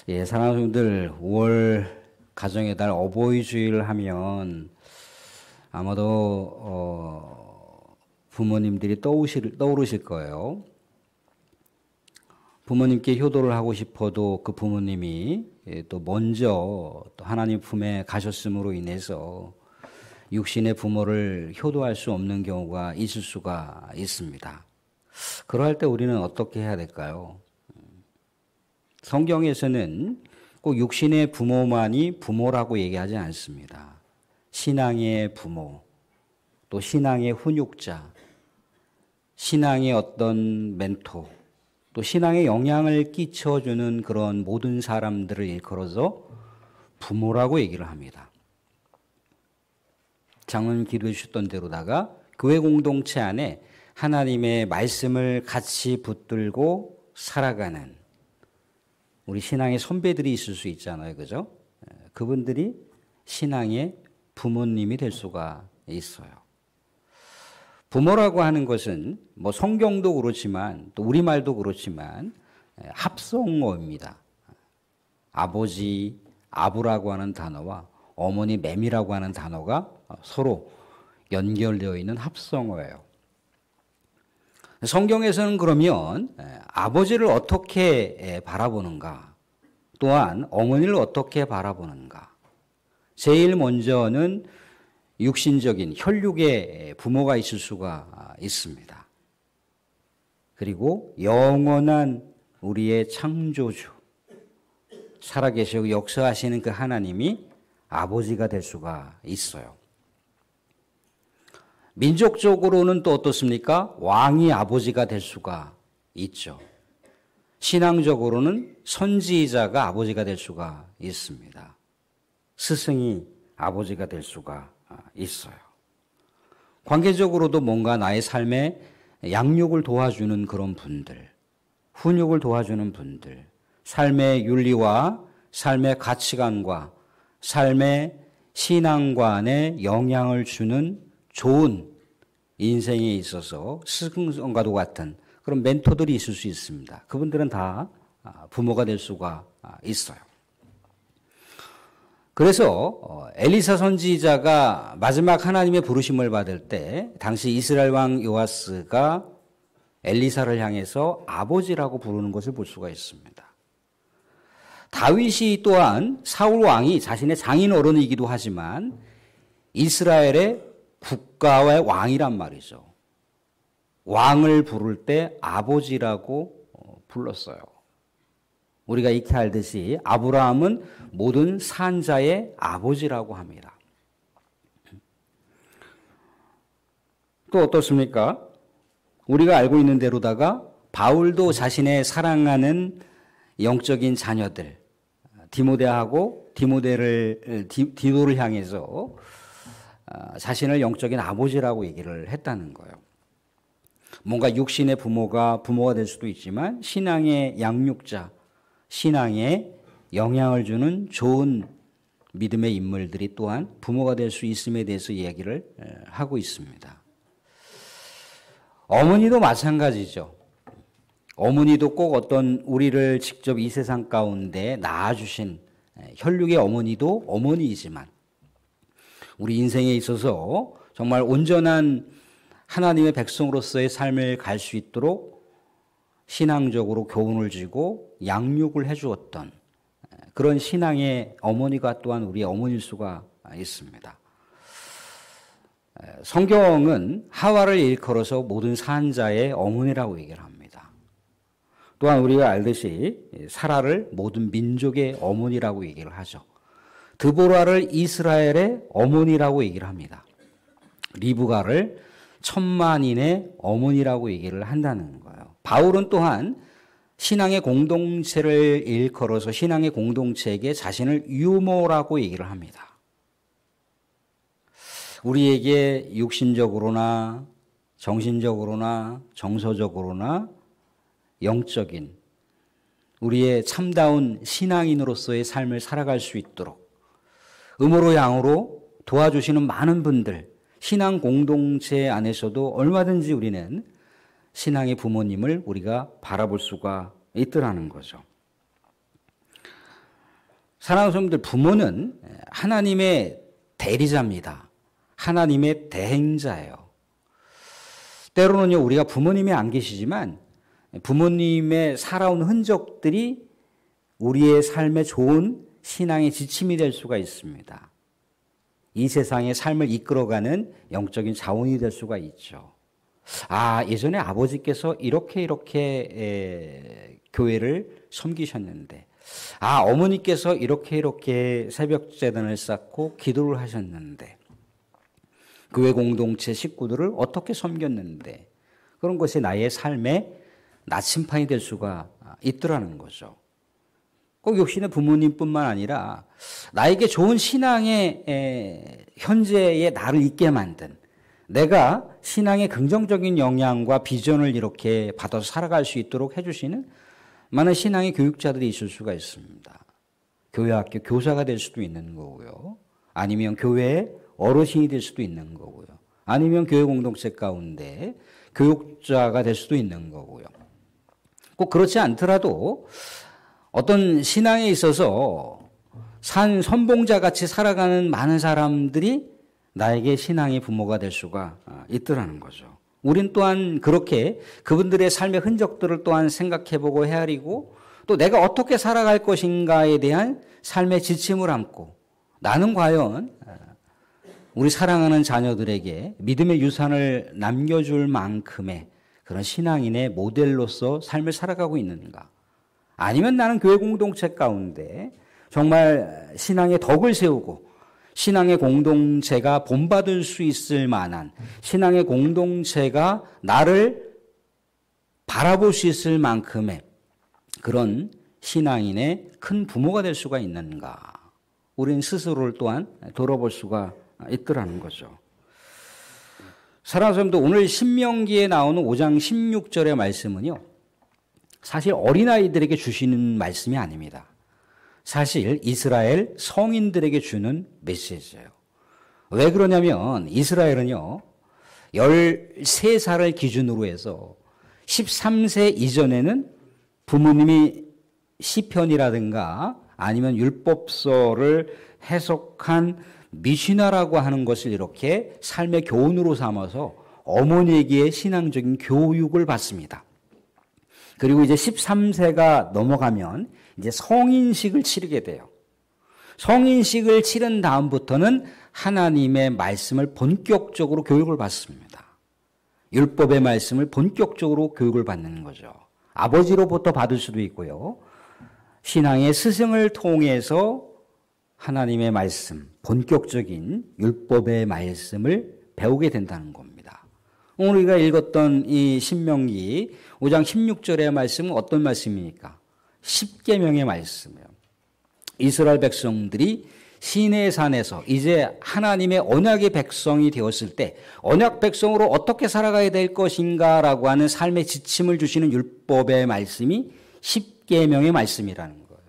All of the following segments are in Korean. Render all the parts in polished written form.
예, 사랑하는 성도들, 5월 가정의 달 어버이 주일을 하면 아마도 부모님들이 떠오르실 거예요. 부모님께 효도를 하고 싶어도 그 부모님이 또 먼저 또 하나님 품에 가셨음으로 인해서 육신의 부모를 효도할 수 없는 경우가 있을 수가 있습니다. 그러할 때 우리는 어떻게 해야 될까요? 성경에서는 꼭 육신의 부모만이 부모라고 얘기하지 않습니다. 신앙의 부모, 또 신앙의 훈육자, 신앙의 어떤 멘토, 또 신앙에 영향을 끼쳐주는 그런 모든 사람들을 일컬어서 부모라고 얘기를 합니다. 장로님 기도해 주셨던 대로다가 교회 공동체 안에 하나님의 말씀을 같이 붙들고 살아가는 우리 신앙의 선배들이 있을 수 있잖아요. 그죠? 그분들이 신앙의 부모님이 될 수가 있어요. 부모라고 하는 것은 뭐 성경도 그렇지만 또 우리말도 그렇지만 합성어입니다. 아버지, 아부라고 하는 단어와 어머니, 매미라고 하는 단어가 서로 연결되어 있는 합성어예요. 성경에서는 그러면 아버지를 어떻게 바라보는가, 또한 어머니를 어떻게 바라보는가. 제일 먼저는 육신적인 혈육의 부모가 있을 수가 있습니다. 그리고 영원한 우리의 창조주, 살아계시고 역사하시는 그 하나님이 아버지가 될 수가 있어요. 민족적으로는 또 어떻습니까? 왕이 아버지가 될 수가 있죠. 신앙적으로는 선지자가 아버지가 될 수가 있습니다. 스승이 아버지가 될 수가 있어요. 관계적으로도 뭔가 나의 삶에 양육을 도와주는 그런 분들, 훈육을 도와주는 분들, 삶의 윤리와 삶의 가치관과 삶의 신앙관에 영향을 주는 좋은 인생에 있어서 스승과도 같은 그런 멘토들이 있을 수 있습니다. 그분들은 다 부모가 될 수가 있어요. 그래서 엘리사 선지자가 마지막 하나님의 부르심을 받을 때 당시 이스라엘 왕 요아스가 엘리사를 향해서 아버지라고 부르는 것을 볼 수가 있습니다. 다윗이 또한 사울 왕이 자신의 장인 어른이기도 하지만 이스라엘의 국가의 왕이란 말이죠. 왕을 부를 때 아버지라고 불렀어요. 우리가 익히 알듯이 아브라함은 모든 산자의 아버지라고 합니다. 또 어떻습니까? 우리가 알고 있는 대로다가 바울도 자신의 사랑하는 영적인 자녀들 디모데하고 디도를 향해서 자신을 영적인 아버지라고 얘기를 했다는 거예요. 뭔가 육신의 부모가 될 수도 있지만 신앙의 양육자, 신앙에 영향을 주는 좋은 믿음의 인물들이 또한 부모가 될 수 있음에 대해서 이야기를 하고 있습니다. 어머니도 마찬가지죠. 어머니도 꼭 어떤 우리를 직접 이 세상 가운데 낳아주신 혈육의 어머니도 어머니이지만 우리 인생에 있어서 정말 온전한 하나님의 백성으로서의 삶을 갈 수 있도록 신앙적으로 교훈을 주고 양육을 해주었던 그런 신앙의 어머니가 또한 우리의 어머니일 수가 있습니다. 성경은 하와를 일컬어서 모든 산자의 어머니라고 얘기를 합니다. 또한 우리가 알듯이 사라를 모든 민족의 어머니라고 얘기를 하죠. 드보라를 이스라엘의 어머니라고 얘기를 합니다. 리브가를 천만인의 어머니라고 얘기를 한다는 거예요. 바울은 또한 신앙의 공동체를 일컬어서 신앙의 공동체에게 자신을 유모라고 얘기를 합니다. 우리에게 육신적으로나 정신적으로나 정서적으로나 영적인 우리의 참다운 신앙인으로서의 삶을 살아갈 수 있도록 음으로 양으로 도와주시는 많은 분들, 신앙 공동체 안에서도 얼마든지 우리는 신앙의 부모님을 우리가 바라볼 수가 있더라는 거죠. 사랑하는 성도들, 부모는 하나님의 대리자입니다. 하나님의 대행자예요. 때로는요, 우리가 부모님이 안 계시지만 부모님의 살아온 흔적들이 우리의 삶에 좋은 신앙의 지침이 될 수가 있습니다. 이 세상의 삶을 이끌어가는 영적인 자원이 될 수가 있죠. 아, 예전에 아버지께서 이렇게 교회를 섬기셨는데, 아, 어머니께서 이렇게 새벽 제단을 쌓고 기도를 하셨는데, 교회 공동체 식구들을 어떻게 섬겼는데, 그런 것이 나의 삶의 나침판이 될 수가 있더라는 거죠. 꼭 역시나 부모님뿐만 아니라 나에게 좋은 신앙의 현재의 나를 있게 만든, 내가 신앙의 긍정적인 영향과 비전을 이렇게 받아서 살아갈 수 있도록 해주시는 많은 신앙의 교육자들이 있을 수가 있습니다. 교회 학교 교사가 될 수도 있는 거고요. 아니면 교회의 어르신이 될 수도 있는 거고요. 아니면 교회 공동체 가운데 교육자가 될 수도 있는 거고요. 꼭 그렇지 않더라도 어떤 신앙에 있어서 산 선봉자 같이 살아가는 많은 사람들이 나에게 신앙의 부모가 될 수가 있더라는 거죠. 우린 또한 그렇게 그분들의 삶의 흔적들을 또한 생각해보고 헤아리고 또 내가 어떻게 살아갈 것인가에 대한 삶의 지침을 안고 나는 과연 우리 사랑하는 자녀들에게 믿음의 유산을 남겨줄 만큼의 그런 신앙인의 모델로서 삶을 살아가고 있는가? 아니면 나는 교회 공동체 가운데 정말 신앙의 덕을 세우고 신앙의 공동체가 본받을 수 있을 만한 신앙의 공동체가 나를 바라볼 수 있을 만큼의 그런 신앙인의 큰 부모가 될 수가 있는가? 우리는 스스로를 또한 돌아볼 수가 있더라는 거죠. 사랑하는 사람도 오늘 신명기에 나오는 5장 16절의 말씀은요, 사실 어린아이들에게 주시는 말씀이 아닙니다. 사실 이스라엘 성인들에게 주는 메시지예요. 왜 그러냐면 이스라엘은요, 13살을 기준으로 해서 13세 이전에는 부모님이 시편이라든가 아니면 율법서를 해석한 미시나라고 하는 것을 이렇게 삶의 교훈으로 삼아서 어머니에게 신앙적인 교육을 받습니다. 그리고 이제 13세가 넘어가면 이제 성인식을 치르게 돼요. 성인식을 치른 다음부터는 하나님의 말씀을 본격적으로 교육을 받습니다. 율법의 말씀을 본격적으로 교육을 받는 거죠. 아버지로부터 받을 수도 있고요. 신앙의 스승을 통해서 하나님의 말씀, 본격적인 율법의 말씀을 배우게 된다는 겁니다. 오늘 우리가 읽었던 이 신명기 5장 16절의 말씀은 어떤 말씀입니까? 십계명의 말씀이에요. 이스라엘 백성들이 시내산에서 이제 하나님의 언약의 백성이 되었을 때 언약 백성으로 어떻게 살아가야 될 것인가라고 하는 삶의 지침을 주시는 율법의 말씀이 십계명의 말씀이라는 거예요.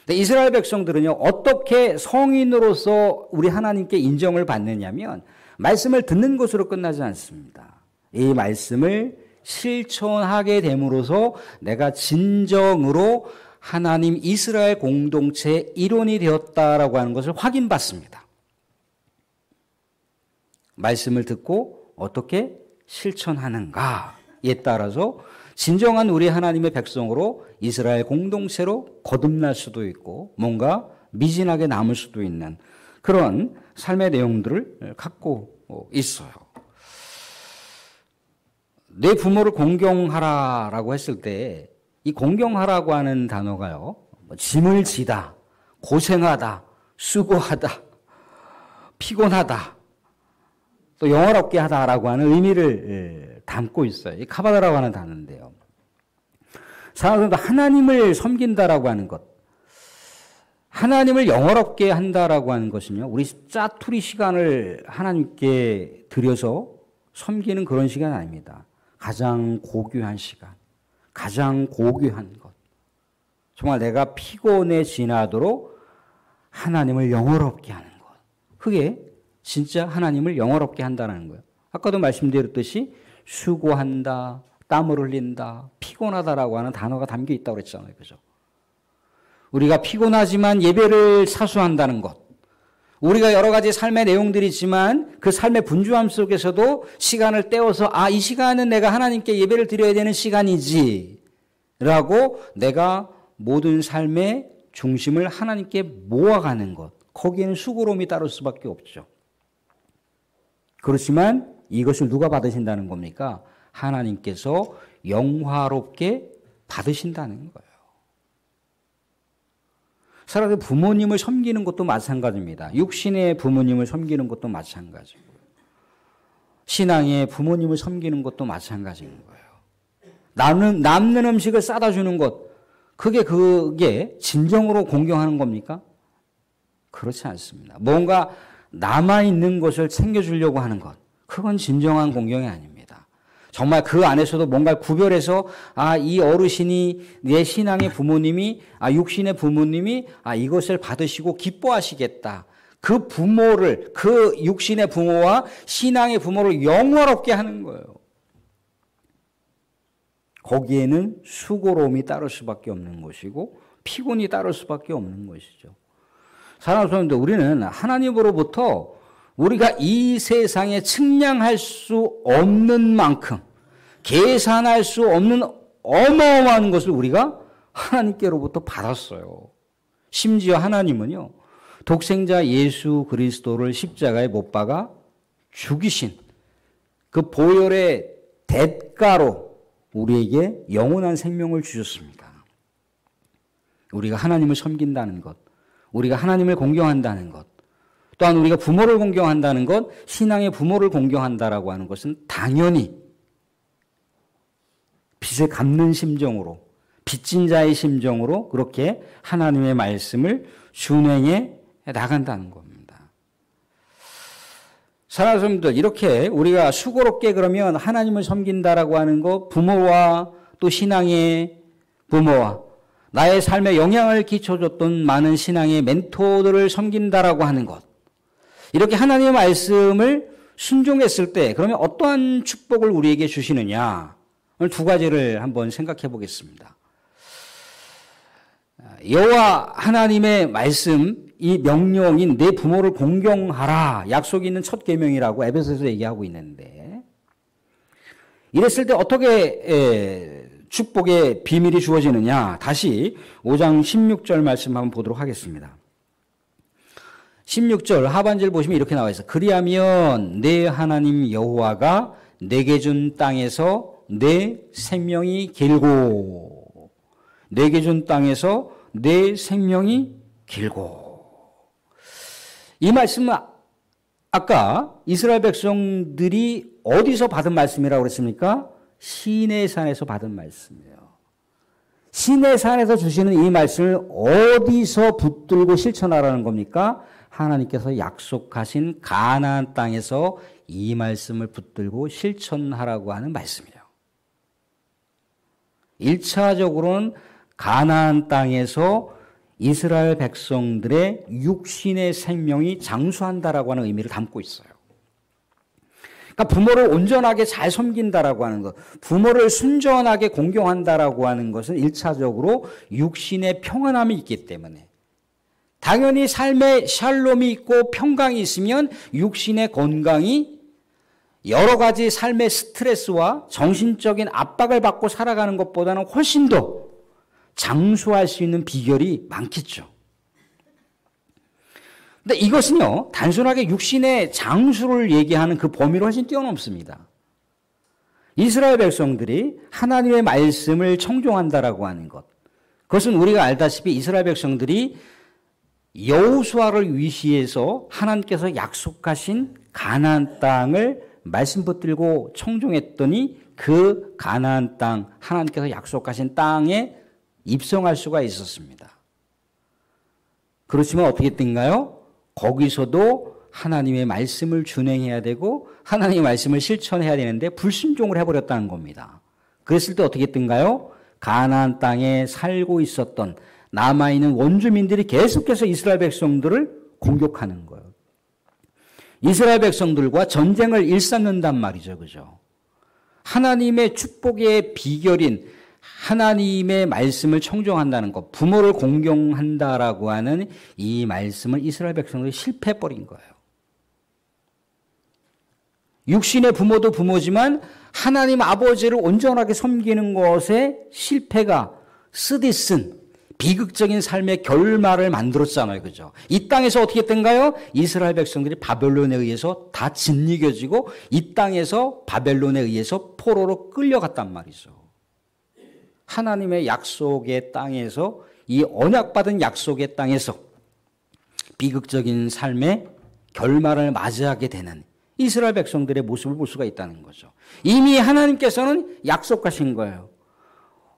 근데 이스라엘 백성들은요, 어떻게 성인으로서 우리 하나님께 인정을 받느냐면 말씀을 듣는 것으로 끝나지 않습니다. 이 말씀을 실천하게 됨으로써 내가 진정으로 하나님 이스라엘 공동체의 일원이 되었다라고 하는 것을 확인받습니다. 말씀을 듣고 어떻게 실천하는가에 따라서 진정한 우리 하나님의 백성으로 이스라엘 공동체로 거듭날 수도 있고 뭔가 미진하게 남을 수도 있는 그런 삶의 내용들을 갖고 있어요. 내 부모를 공경하라라고 했을 때 이 공경하라고 하는 단어가요, 짐을 지다, 고생하다, 수고하다, 피곤하다, 또 영화롭게 하다라고 하는 의미를 담고 있어요. 이 카바다라고 하는 단어인데요. 사람들도 하나님을 섬긴다라고 하는 것, 하나님을 영화롭게 한다라고 하는 것은요, 우리 짜투리 시간을 하나님께 드려서 섬기는 그런 시간 아닙니다. 가장 고귀한 시간, 가장 고귀한 것. 정말 내가 피곤해지나도록 하나님을 영화롭게 하는 것. 그게 진짜 하나님을 영화롭게 한다는 거예요. 아까도 말씀드렸듯이 수고한다, 땀을 흘린다, 피곤하다라고 하는 단어가 담겨 있다고 그랬잖아요. 그죠? 우리가 피곤하지만 예배를 사수한다는 것. 우리가 여러 가지 삶의 내용들이 있지만 그 삶의 분주함 속에서도 시간을 떼어서 이 시간은 내가 하나님께 예배를 드려야 되는 시간이지 라고 내가 모든 삶의 중심을 하나님께 모아가는 것. 거기에는 수고로움이 따를 수밖에 없죠. 그렇지만 이것을 누가 받으신다는 겁니까? 하나님께서 영화롭게 받으신다는 거예요. 사람이 부모님을 섬기는 것도 마찬가지입니다. 육신의 부모님을 섬기는 것도 마찬가지고요. 신앙의 부모님을 섬기는 것도 마찬가지인 거예요. 남는 음식을 싸다 주는 것, 그게 진정으로 공경하는 겁니까? 그렇지 않습니다. 뭔가 남아있는 것을 챙겨주려고 하는 것, 그건 진정한 공경이 아닙니다. 정말 그 안에서도 뭔가 구별해서 이 어르신이 내 신앙의 부모님이 육신의 부모님이 이것을 받으시고 기뻐하시겠다. 그 부모를 그 육신의 부모와 신앙의 부모를 영화롭게 하는 거예요. 거기에는 수고로움이 따를 수밖에 없는 것이고 피곤이 따를 수밖에 없는 것이죠. 사랑하는 성도들, 우리는 하나님으로부터 우리가 이 세상에 측량할 수 없는 만큼 계산할 수 없는 어마어마한 것을 우리가 하나님께로부터 받았어요. 심지어 하나님은요, 독생자 예수 그리스도를 십자가에 못 박아 죽이신 그 보혈의 대가로 우리에게 영원한 생명을 주셨습니다. 우리가 하나님을 섬긴다는 것, 우리가 하나님을 공경한다는 것, 또한 우리가 부모를 공경한다는 것, 신앙의 부모를 공경한다라고 하는 것은 당연히 빚을 갚는 심정으로, 빚진 자의 심정으로 그렇게 하나님의 말씀을 준행해 나간다는 겁니다. 사랑하는 성도들, 이렇게 우리가 수고롭게 그러면 하나님을 섬긴다라고 하는 것, 부모와 또 신앙의 부모와 나의 삶에 영향을 끼쳐줬던 많은 신앙의 멘토들을 섬긴다라고 하는 것, 이렇게 하나님의 말씀을 순종했을 때 그러면 어떠한 축복을 우리에게 주시느냐, 오늘 두 가지를 한번 생각해 보겠습니다. 여호와 하나님의 말씀, 이 명령인 내 부모를 공경하라, 약속이 있는 첫 계명이라고 에베소서에서 얘기하고 있는데, 이랬을 때 어떻게 축복의 비밀이 주어지느냐, 다시 5장 16절 말씀 한번 보도록 하겠습니다. 16절 하반절 보시면 이렇게 나와 있어요. 그리하면 내 하나님 여호와가 내게 준 땅에서 내 생명이 길고, 내게 준 땅에서 내 생명이 길고. 이 말씀은 아까 이스라엘 백성들이 어디서 받은 말씀이라고 그랬습니까? 시내산에서 받은 말씀이에요. 시내산에서 주시는 이 말씀을 어디서 붙들고 실천하라는 겁니까? 하나님께서 약속하신 가나안 땅에서 이 말씀을 붙들고 실천하라고 하는 말씀이에요. 1차적으로는 가나안 땅에서 이스라엘 백성들의 육신의 생명이 장수한다라고 하는 의미를 담고 있어요. 그러니까 부모를 온전하게 잘 섬긴다라고 하는 것, 부모를 순전하게 공경한다라고 하는 것은 1차적으로 육신의 평안함이 있기 때문에, 당연히 삶에 샬롬이 있고 평강이 있으면 육신의 건강이 여러 가지 삶의 스트레스와 정신적인 압박을 받고 살아가는 것보다는 훨씬 더 장수할 수 있는 비결이 많겠죠. 근데 이것은요, 단순하게 육신의 장수를 얘기하는 그 범위를 훨씬 뛰어넘습니다. 이스라엘 백성들이 하나님의 말씀을 청종한다라고 하는 것, 그것은 우리가 알다시피 이스라엘 백성들이 여호수아를 위시해서 하나님께서 약속하신 가나안 땅을 말씀 붙들고 청종했더니 그 가나안 땅, 하나님께서 약속하신 땅에 입성할 수가 있었습니다. 그렇지만 어떻게 된가요? 거기서도 하나님의 말씀을 준행해야 되고 하나님의 말씀을 실천해야 되는데 불순종을 해버렸다는 겁니다. 그랬을 때 어떻게 된가요? 가나안 땅에 살고 있었던 남아있는 원주민들이 계속해서 이스라엘 백성들을 공격하는 거예요. 이스라엘 백성들과 전쟁을 일삼는단 말이죠. 그죠? 하나님의 축복의 비결인 하나님의 말씀을 청종한다는 것, 부모를 공경한다라고 하는 이 말씀을 이스라엘 백성들이 실패해버린 거예요. 육신의 부모도 부모지만 하나님 아버지를 온전하게 섬기는 것에 실패가 쓰디쓴 비극적인 삶의 결말을 만들었잖아요. 그죠? 이 땅에서 어떻게 됐던가요? 이스라엘 백성들이 바벨론에 의해서 다 짓이겨지고 이 땅에서 바벨론에 의해서 포로로 끌려갔단 말이죠. 하나님의 약속의 땅에서, 이 언약받은 약속의 땅에서 비극적인 삶의 결말을 맞이하게 되는 이스라엘 백성들의 모습을 볼 수가 있다는 거죠. 이미 하나님께서는 약속하신 거예요.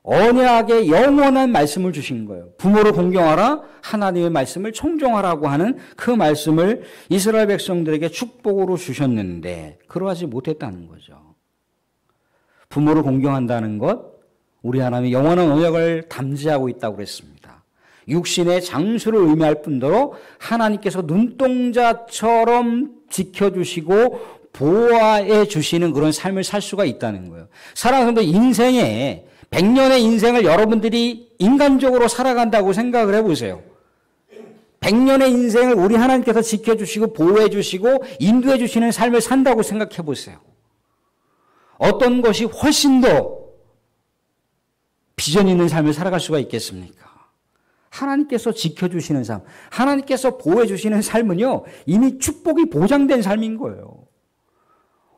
언약의 영원한 말씀을 주신 거예요. 부모를 공경하라, 하나님의 말씀을 청종하라고 하는 그 말씀을 이스라엘 백성들에게 축복으로 주셨는데 그러하지 못했다는 거죠. 부모를 공경한다는 것, 우리 하나님의 영원한 언약을 담지하고 있다고 그랬습니다. 육신의 장수를 의미할 뿐더러 하나님께서 눈동자처럼 지켜주시고 보호해 주시는 그런 삶을 살 수가 있다는 거예요. 사랑하는 분들, 인생에 100년의 인생을 여러분들이 인간적으로 살아간다고 생각을 해보세요. 100년의 인생을 우리 하나님께서 지켜주시고 보호해 주시고 인도해 주시는 삶을 산다고 생각해 보세요. 어떤 것이 훨씬 더 비전 있는 삶을 살아갈 수가 있겠습니까? 하나님께서 지켜주시는 삶, 하나님께서 보호해 주시는 삶은요, 이미 축복이 보장된 삶인 거예요.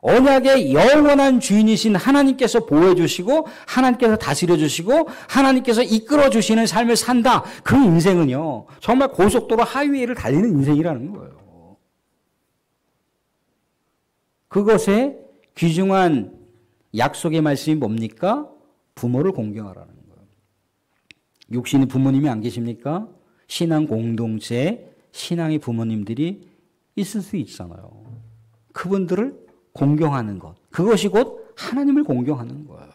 언약의 영원한 주인이신 하나님께서 보호해 주시고 하나님께서 다스려 주시고 하나님께서 이끌어 주시는 삶을 산다. 그 인생은요, 정말 고속도로 하이웨이를 달리는 인생이라는 거예요. 그것의 귀중한 약속의 말씀이 뭡니까? 부모를 공경하라는 거예요. 육신의 부모님이 안 계십니까? 신앙 공동체에 신앙의 부모님들이 있을 수 있잖아요. 그분들을 공경하는 것, 그것이 곧 하나님을 공경하는 거예요.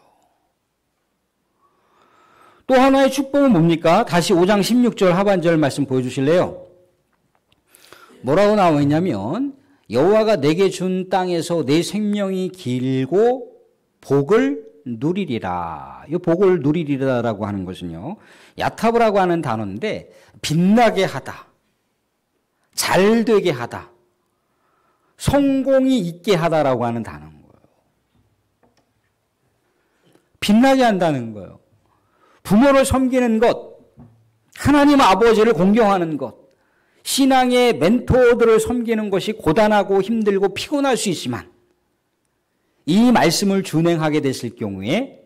또 하나의 축복은 뭡니까? 다시 5장 16절 하반절 말씀 보여주실래요? 뭐라고 나와 있냐면 여호와가 내게 준 땅에서 내 생명이 길고 복을 누리리라. 이 복을 누리리라라고 하는 것은요, 야타브라고 하는 단어인데 빛나게 하다, 잘 되게 하다, 성공이 있게 하다라고 하는 단어인 거예요. 빛나게 한다는 거예요. 부모를 섬기는 것, 하나님 아버지를 공경하는 것, 신앙의 멘토들을 섬기는 것이 고단하고 힘들고 피곤할 수 있지만 이 말씀을 준행하게 됐을 경우에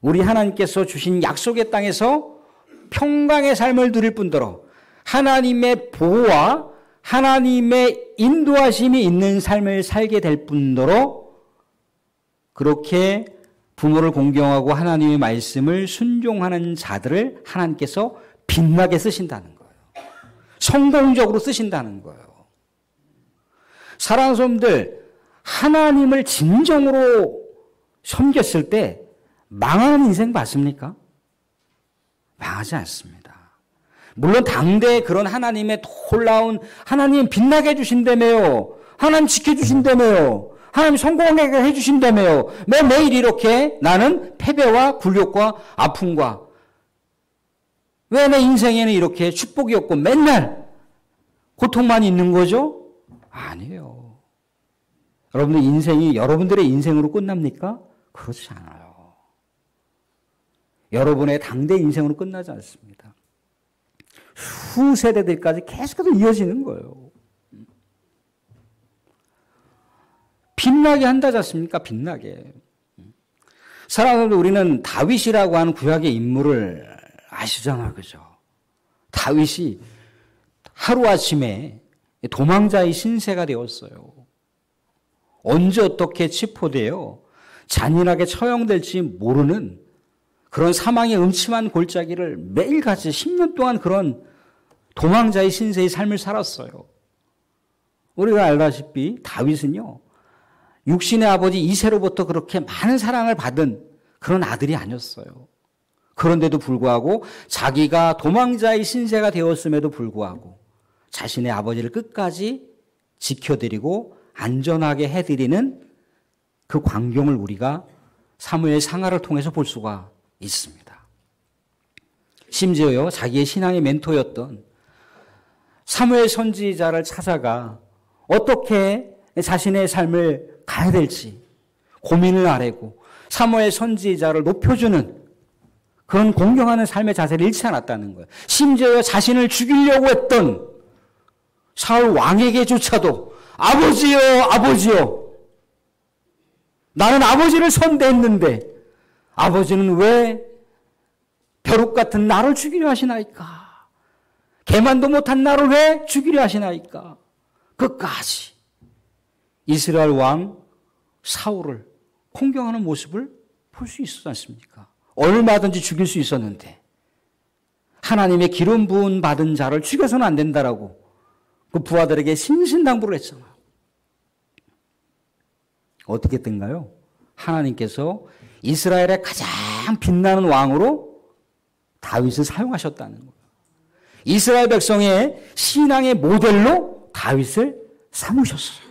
우리 하나님께서 주신 약속의 땅에서 평강의 삶을 누릴 뿐더러 하나님의 보호와 하나님의 인도하심이 있는 삶을 살게 될 뿐더러 그렇게 부모를 공경하고 하나님의 말씀을 순종하는 자들을 하나님께서 빛나게 쓰신다는 거예요. 성공적으로 쓰신다는 거예요. 사랑하는 사람들, 하나님을 진정으로 섬겼을 때 망하는 인생 맞습니까? 망하지 않습니다. 물론 당대에 그런 하나님의 놀라운, 하나님 빛나게 해주신다며요. 하나님 지켜주신다며요. 하나님 성공하게 해주신다며요. 매일 이렇게 나는 패배와 굴욕과 아픔과, 왜 내 인생에는 이렇게 축복이 없고 맨날 고통만 있는 거죠? 아니에요. 여러분들 인생이 여러분들의 인생으로 끝납니까? 그렇지 않아요. 여러분의 당대 인생으로 끝나지 않습니다. 후세대들까지 계속해서 이어지는 거예요. 빛나게 한다지 않습니까? 빛나게. 사랑하는 우리는 다윗이라고 하는 구약의 인물을 아시잖아요. 그죠? 다윗이 하루아침에 도망자의 신세가 되었어요. 언제 어떻게 체포되어 잔인하게 처형될지 모르는 그런 사망의 음침한 골짜기를 매일같이 10년 동안 그런 도망자의 신세의 삶을 살았어요. 우리가 알다시피 다윗은요, 육신의 아버지 이새로부터 그렇게 많은 사랑을 받은 그런 아들이 아니었어요. 그런데도 불구하고 자기가 도망자의 신세가 되었음에도 불구하고 자신의 아버지를 끝까지 지켜드리고 안전하게 해드리는 그 광경을 우리가 사무엘 상하를 통해서 볼 수가 있습니다. 심지어요, 자기의 신앙의 멘토였던 사무엘 선지자를 찾아가 어떻게 자신의 삶을 가야 될지 고민을 아뢰고 사무엘 선지자를 높여주는 그런 공경하는 삶의 자세를 잃지 않았다는 거예요. 심지어 자신을 죽이려고 했던 사울 왕에게조차도 아버지요, 아버지요. 나는 아버지를 선대했는데 아버지는 왜 벼룩 같은 나를 죽이려 하시나이까? 개만도 못한 나를 왜 죽이려 하시나이까? 끝까지 이스라엘 왕 사울을 공경하는 모습을 볼 수 있었지 않습니까? 얼마든지 죽일 수 있었는데 하나님의 기름 부은 받은 자를 죽여서는 안 된다라고 그 부하들에게 신신당부를 했잖아요. 어떻게 된가요? 하나님께서 이스라엘의 가장 빛나는 왕으로 다윗을 사용하셨다는 거예요. 이스라엘 백성의 신앙의 모델로 다윗을 삼으셨어요.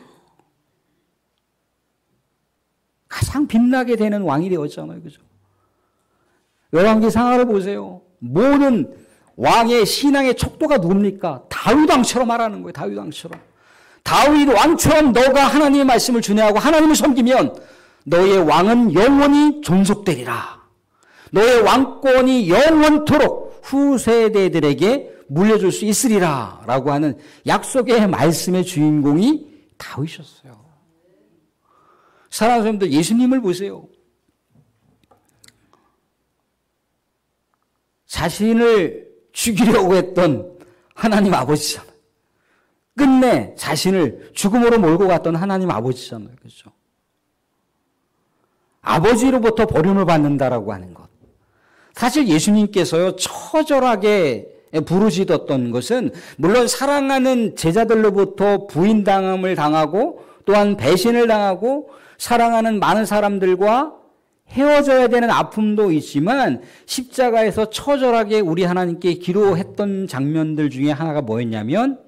가장 빛나게 되는 왕이 되었잖아요. 그죠? 열왕기 상하를 보세요. 모든 왕의 신앙의 척도가 누굽니까? 다윗 왕처럼 말하는 거예요. 다윗 왕처럼. 다윗 왕처럼 너가 하나님의 말씀을 준행하고 하나님을 섬기면 너의 왕은 영원히 존속되리라. 너의 왕권이 영원토록 후세대들에게 물려줄 수 있으리라 라고 하는 약속의 말씀의 주인공이 다윗이었어요. 사랑하는 사람들, 예수님을 보세요. 자신을 죽이려고 했던 하나님 아버지잖아요. 끝내 자신을 죽음으로 몰고 갔던 하나님 아버지잖아요. 그렇죠? 아버지로부터 버림을 받는다라고 하는 것. 사실 예수님께서요, 처절하게 부르짖었던 것은 물론 사랑하는 제자들로부터 부인당함을 당하고 또한 배신을 당하고 사랑하는 많은 사람들과 헤어져야 되는 아픔도 있지만 십자가에서 처절하게 우리 하나님께 기도했던 장면들 중에 하나가 뭐였냐면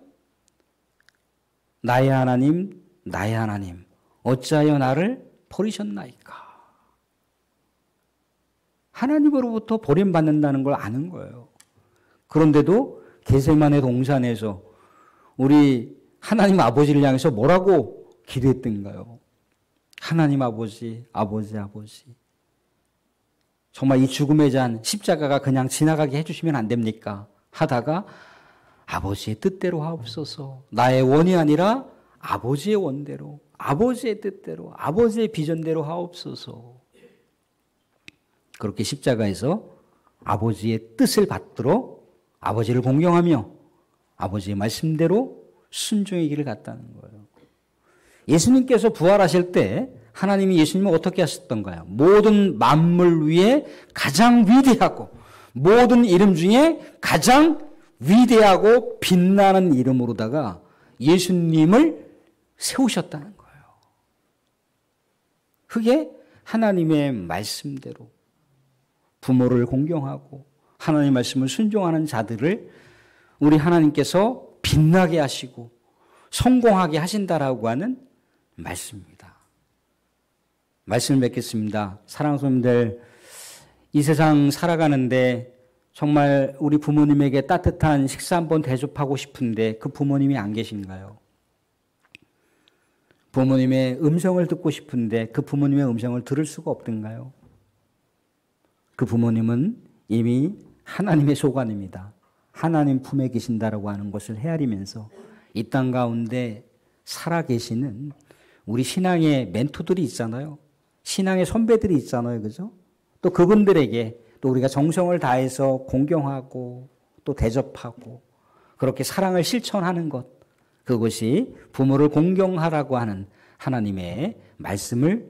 나의 하나님, 나의 하나님, 어찌하여 나를 버리셨나이까. 하나님으로부터 버림받는다는 걸 아는 거예요. 그런데도 겟세마네 동산에서 우리 하나님 아버지를 향해서 뭐라고 기도했던가요? 하나님 아버지, 아버지, 아버지. 정말 이 죽음의 잔 십자가가 그냥 지나가게 해주시면 안 됩니까? 하다가 아버지의 뜻대로 하옵소서. 나의 원이 아니라 아버지의 원대로, 아버지의 뜻대로, 아버지의 비전대로 하옵소서. 그렇게 십자가에서 아버지의 뜻을 받들어 아버지를 공경하며 아버지의 말씀대로 순종의 길을 갔다는 거예요. 예수님께서 부활하실 때 하나님이 예수님을 어떻게 하셨던가요? 모든 만물 위에 가장 위대하고 모든 이름 중에 가장 위대하고 빛나는 이름으로다가 예수님을 세우셨다는 거예요. 그게 하나님의 말씀대로 부모를 공경하고 하나님의 말씀을 순종하는 자들을 우리 하나님께서 빛나게 하시고 성공하게 하신다라고 하는 말씀입니다. 말씀을 맺겠습니다. 사랑하는 성도님들, 이 세상 살아가는데 정말 우리 부모님에게 따뜻한 식사 한번 대접하고 싶은데 그 부모님이 안 계신가요? 부모님의 음성을 듣고 싶은데 그 부모님의 음성을 들을 수가 없던가요? 그 부모님은 이미 하나님의 소관입니다. 하나님 품에 계신다라고 하는 것을 헤아리면서 이 땅 가운데 살아계시는 우리 신앙의 멘토들이 있잖아요. 신앙의 선배들이 있잖아요. 그죠? 또 그분들에게 또 우리가 정성을 다해서 공경하고 또 대접하고 그렇게 사랑을 실천하는 것, 그것이 부모를 공경하라고 하는 하나님의 말씀을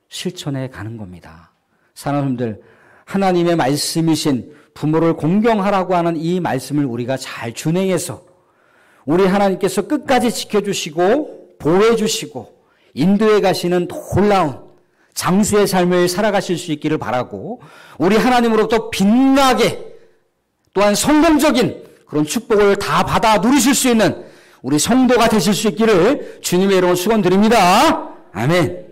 실천해 가는 겁니다. 사랑하는 분들, 하나님의 말씀이신 부모를 공경하라고 하는 이 말씀을 우리가 잘 준행해서 우리 하나님께서 끝까지 지켜주시고 보호해주시고 인도해 가시는 놀라운 장수의 삶을 살아가실 수 있기를 바라고 우리 하나님으로부터 빛나게 또한 성공적인 그런 축복을 다 받아 누리실 수 있는 우리 성도가 되실 수 있기를 주님의 이름으로 축원드립니다. 아멘.